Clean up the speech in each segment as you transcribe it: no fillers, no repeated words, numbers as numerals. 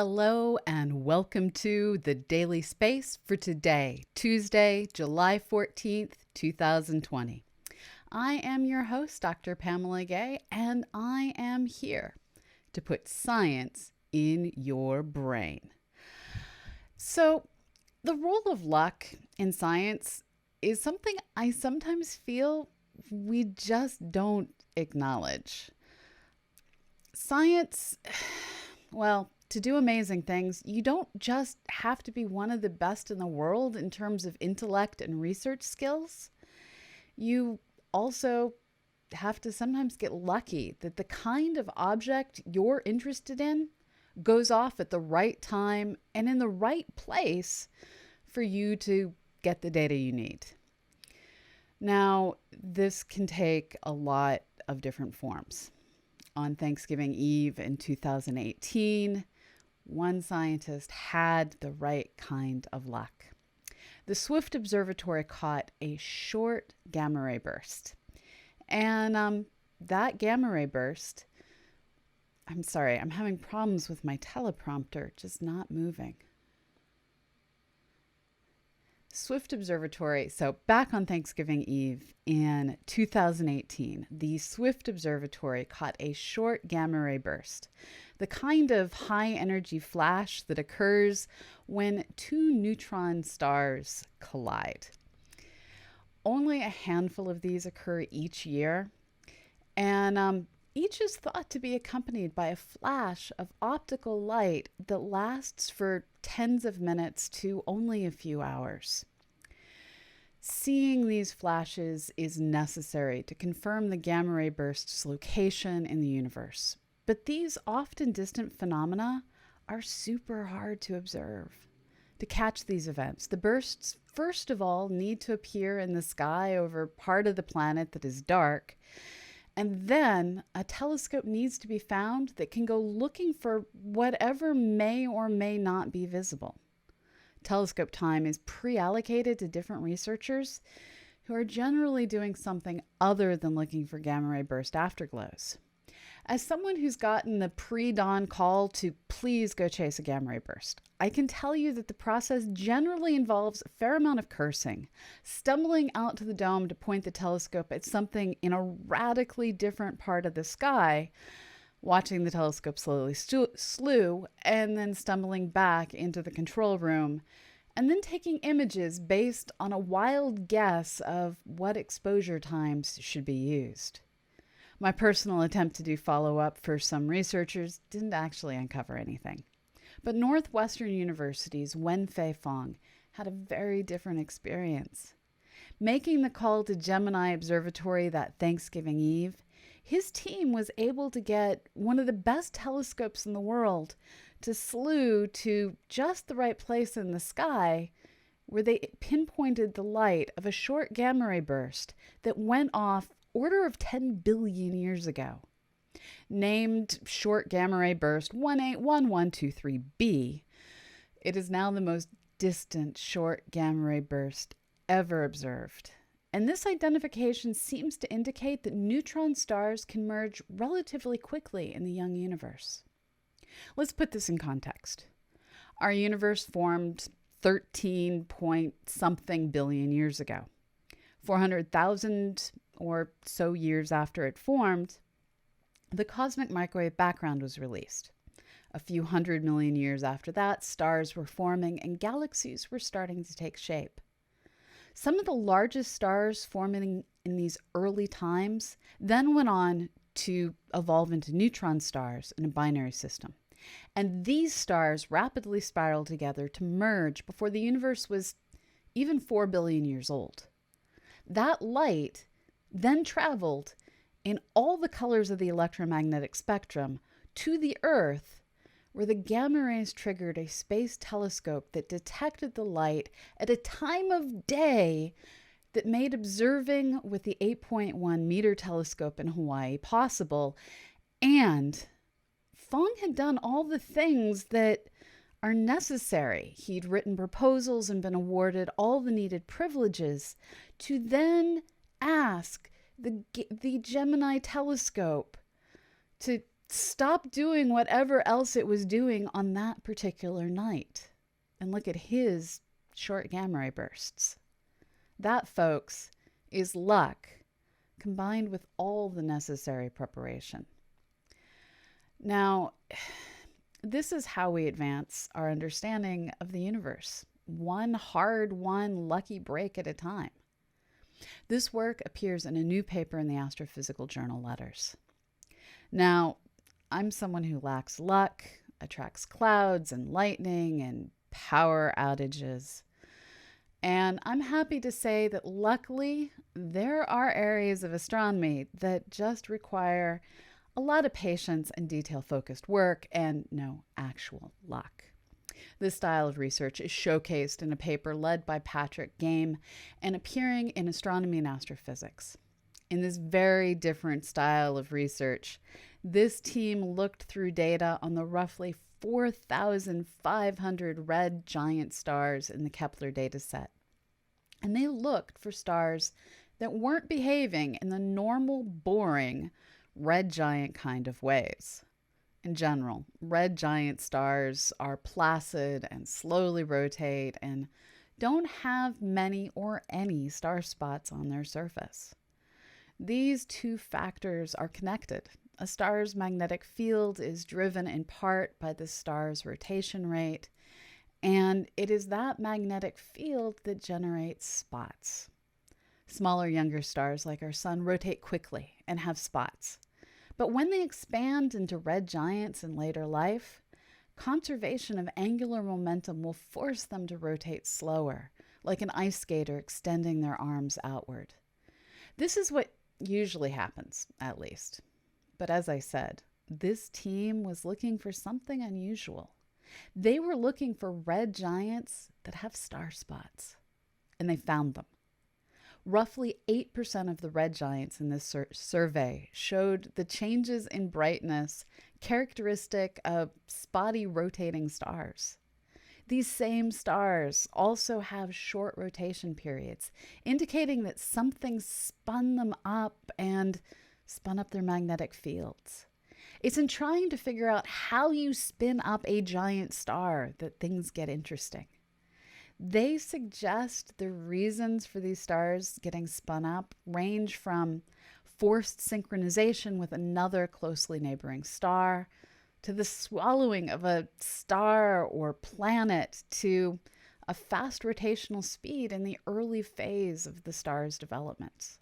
Hello and welcome to the Daily Space for today, Tuesday, July 14th, 2020. I am your host, Dr. Pamela Gay, and I am here to put science in your brain. So, the role of luck in science is something I sometimes feel we just don't acknowledge. Science, to do amazing things, you don't just have to be one of the best in the world in terms of intellect and research skills. You also have to sometimes get lucky that the kind of object you're interested in goes off at the right time and in the right place for you to get the data you need. Now, this can take a lot of different forms. On Thanksgiving Eve in 2018, one scientist had the right kind of luck. The Swift Observatory caught a short gamma ray burst. And that gamma ray burst, I'm having problems with my teleprompter, just not moving. Swift Observatory, so back on Thanksgiving Eve in 2018, the Swift Observatory caught a short gamma ray burst, the kind of high energy flash that occurs when two neutron stars collide. Only a handful of these occur each year, and each is thought to be accompanied by a flash of optical light that lasts for tens of minutes to only a few hours. Seeing these flashes is necessary to confirm the gamma ray burst's location in the universe. But these often distant phenomena are super hard to observe. To catch these events, the bursts, first of all, need to appear in the sky over part of the planet that is dark. And then a telescope needs to be found that can go looking for whatever may or may not be visible. Telescope time is pre-allocated to different researchers who are generally doing something other than looking for gamma ray burst afterglows. As someone who's gotten the pre-dawn call to please go chase a gamma ray burst, I can tell you that the process generally involves a fair amount of cursing, stumbling out to the dome to point the telescope at something in a radically different part of the sky, watching the telescope slowly slew, and then stumbling back into the control room, and then taking images based on a wild guess of what exposure times should be used. My personal attempt to do follow-up for some researchers didn't actually uncover anything. But Northwestern University's Wenfei Fong had a very different experience. Making the call to Gemini Observatory that Thanksgiving Eve, his team was able to get one of the best telescopes in the world to slew to just the right place in the sky where they pinpointed the light of a short gamma ray burst that went off order of 10 billion years ago. Named Short Gamma Ray Burst 181123b, it is now the most distant short gamma ray burst ever observed. And this identification seems to indicate that neutron stars can merge relatively quickly in the young universe. Let's put this in context. Our universe formed 13 point something billion years ago. 400,000 or so years after it formed, the cosmic microwave background was released. A few 100 million years after that, stars were forming and galaxies were starting to take shape. Some of the largest stars forming in these early times then went on to evolve into neutron stars in a binary system. And these stars rapidly spiraled together to merge before the universe was even 4 billion years old. That light then traveled in all the colors of the electromagnetic spectrum to the Earth, where the gamma rays triggered a space telescope that detected the light at a time of day that made observing with the 8.1 meter telescope in Hawaii possible. And Fong had done all the things that are necessary. He'd written proposals and been awarded all the needed privileges to then ask the Gemini telescope to stop doing whatever else it was doing on that particular night and look at his short gamma ray bursts. That, folks, is luck combined with all the necessary preparation. Now, this is how we advance our understanding of the universe, one hard-won lucky break at a time. This work appears in a new paper in the Astrophysical Journal Letters. Now, I'm someone who lacks luck, attracts clouds and lightning and power outages. And I'm happy to say that luckily, there are areas of astronomy that just require a lot of patience and detail-focused work and no actual luck. This style of research is showcased in a paper led by Patrick Game and appearing in Astronomy and Astrophysics. In this very different style of research, this team looked through data on the roughly 4,500 red giant stars in the Kepler dataset. And they looked for stars that weren't behaving in the normal, boring red giant kind of ways. In general, red giant stars are placid and slowly rotate and don't have many or any star spots on their surface. These two factors are connected. A star's magnetic field is driven in part by the star's rotation rate, and it is that magnetic field that generates spots. Smaller, younger stars like our sun rotate quickly and have spots. But when they expand into red giants in later life, conservation of angular momentum will force them to rotate slower, like an ice skater extending their arms outward. This is what usually happens, at least. But as I said, this team was looking for something unusual. They were looking for red giants that have star spots, and they found them. Roughly 8% of the red giants in this survey showed the changes in brightness characteristic of spotty rotating stars. These same stars also have short rotation periods, indicating that something spun them up and spun up their magnetic fields. It's in trying to figure out how you spin up a giant star that things get interesting. They suggest the reasons for these stars getting spun up range from forced synchronization with another closely neighboring star, to the swallowing of a star or planet, to a fast rotational speed in the early phase of the star's development.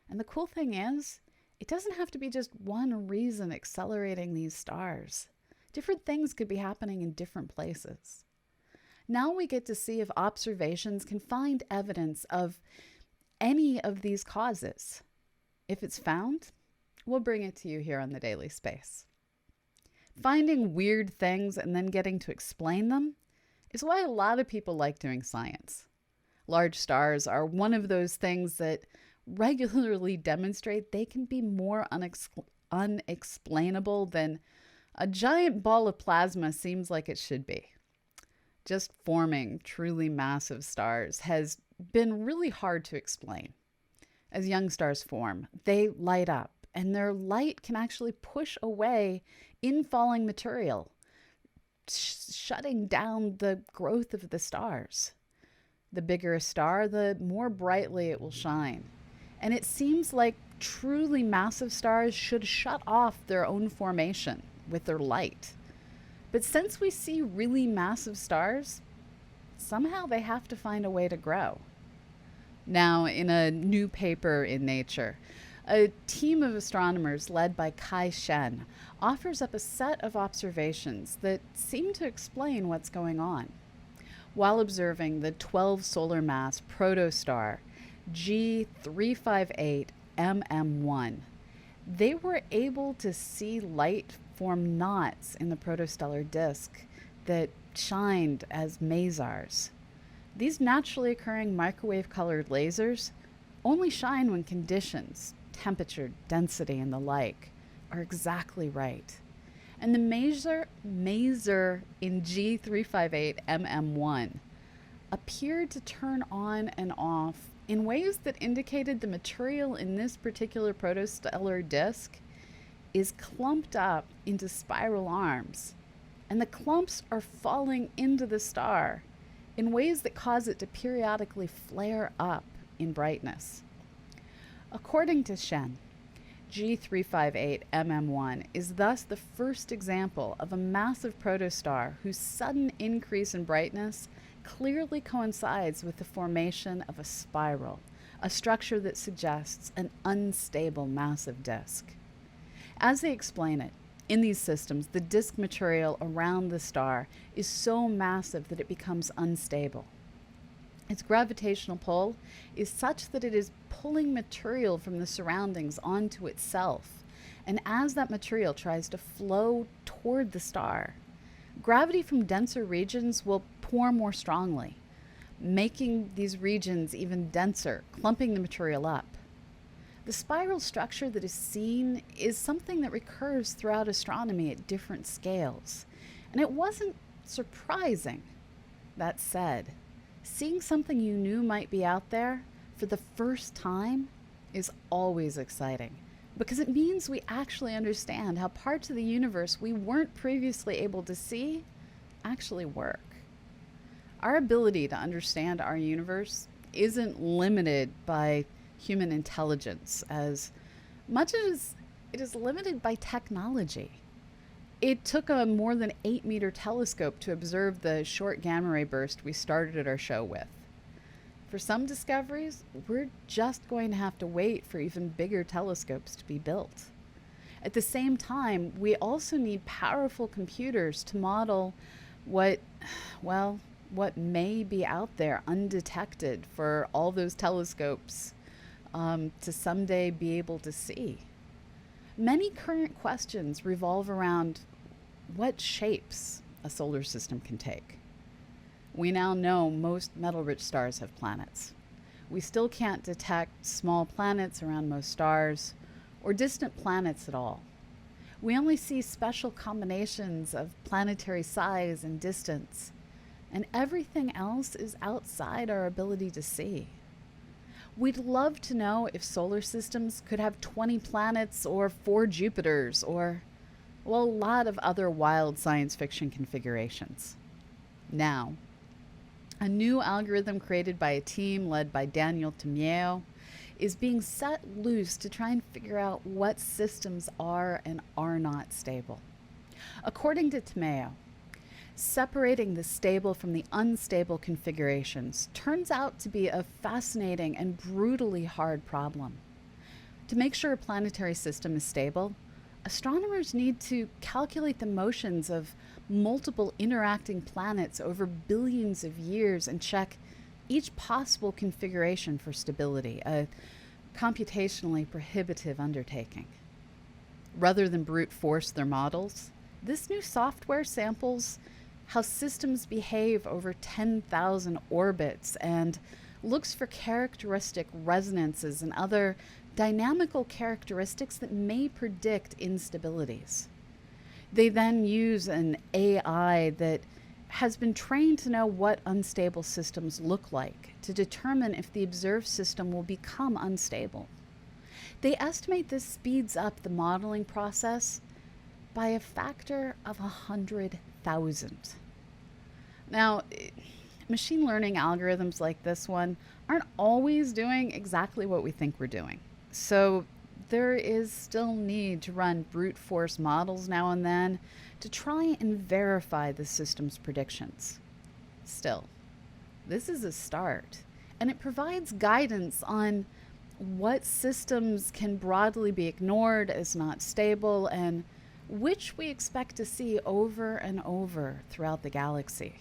And the cool thing is, it doesn't have to be just one reason accelerating these stars. Different things could be happening in different places. Now we get to see if observations can find evidence of any of these causes. If it's found, we'll bring it to you here on the Daily Space. Finding weird things and then getting to explain them is why a lot of people like doing science. Large stars are one of those things that regularly demonstrate they can be more unexplainable than a giant ball of plasma seems like it should be. Just forming truly massive stars has been really hard to explain. As young stars form, they light up, and their light can actually push away infalling material, shutting down the growth of the stars. The bigger a star, the more brightly it will shine. And it seems like truly massive stars should shut off their own formation with their light. But since we see really massive stars, somehow they have to find a way to grow. Now, in a new paper in Nature, a team of astronomers led by Kai Shen offers up a set of observations that seem to explain what's going on. While observing the 12 solar mass protostar G358MM1, they were able to see light form knots in the protostellar disk that shined as masars. These naturally occurring microwave-colored lasers only shine when conditions, temperature, density, and the like, are exactly right. And the maser in G358MM1 appeared to turn on and off in ways that indicated the material in this particular protostellar disk is clumped up into spiral arms, and the clumps are falling into the star in ways that cause it to periodically flare up in brightness. According to Shen, G358MM1 is thus the first example of a massive protostar whose sudden increase in brightness clearly coincides with the formation of a spiral, a structure that suggests an unstable massive disk. As they explain it, in these systems, the disk material around the star is so massive that it becomes unstable. Its gravitational pull is such that it is pulling material from the surroundings onto itself. And as that material tries to flow toward the star, gravity from denser regions will pour more strongly, making these regions even denser, clumping the material up. The spiral structure that is seen is something that recurs throughout astronomy at different scales. And it wasn't surprising. That said, seeing something you knew might be out there for the first time is always exciting, because it means we actually understand how parts of the universe we weren't previously able to see actually work. Our ability to understand our universe isn't limited by human intelligence as much as it is limited by technology. It took a more than 8-meter telescope to observe the short gamma ray burst we started our show with. For some discoveries, we're just going to have to wait for even bigger telescopes to be built. At the same time, we also need powerful computers to model what may be out there undetected for all those telescopes to someday be able to see. Many current questions revolve around what shapes a solar system can take. We now know most metal-rich stars have planets. We still can't detect small planets around most stars or distant planets at all. We only see special combinations of planetary size and distance, and everything else is outside our ability to see. We'd love to know if solar systems could have 20 planets or 4 Jupiters or, well, a lot of other wild science fiction configurations. Now, a new algorithm created by a team led by Daniel Tamiao is being set loose to try and figure out what systems are and are not stable. According to Tamiao, separating the stable from the unstable configurations turns out to be a fascinating and brutally hard problem. To make sure a planetary system is stable, astronomers need to calculate the motions of multiple interacting planets over billions of years and check each possible configuration for stability, a computationally prohibitive undertaking. Rather than brute force their models, this new software samples how systems behave over 10,000 orbits and looks for characteristic resonances and other dynamical characteristics that may predict instabilities. They then use an AI that has been trained to know what unstable systems look like to determine if the observed system will become unstable. They estimate this speeds up the modeling process by a factor of 100,000. Now, machine learning algorithms like this one aren't always doing exactly what we think we're doing. So there is still need to run brute force models now and then to try and verify the system's predictions. Still, this is a start, and it provides guidance on what systems can broadly be ignored as not stable and which we expect to see over and over throughout the galaxy.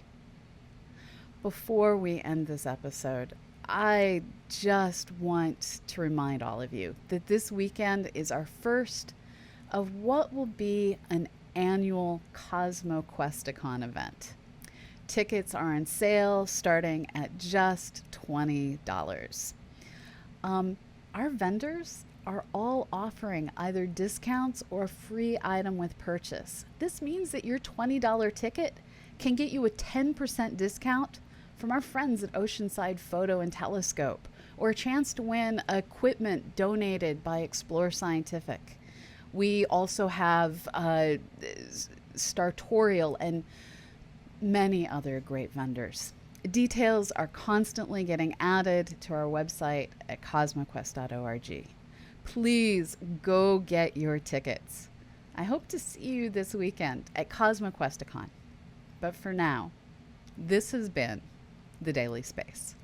Before we end this episode, I just want to remind all of you that this weekend is our first of what will be an annual Cosmo Questicon event. Tickets are on sale starting at just $20. Our vendors are all offering either discounts or free item with purchase. This means that your $20 ticket can get you a 10% discount from our friends at Oceanside Photo and Telescope, or a chance to win equipment donated by Explore Scientific. We also have Startorial and many other great vendors. Details are constantly getting added to our website at cosmoquest.org. Please go get your tickets. I hope to see you this weekend at CosmoQuesticon. But for now, this has been The Daily Space.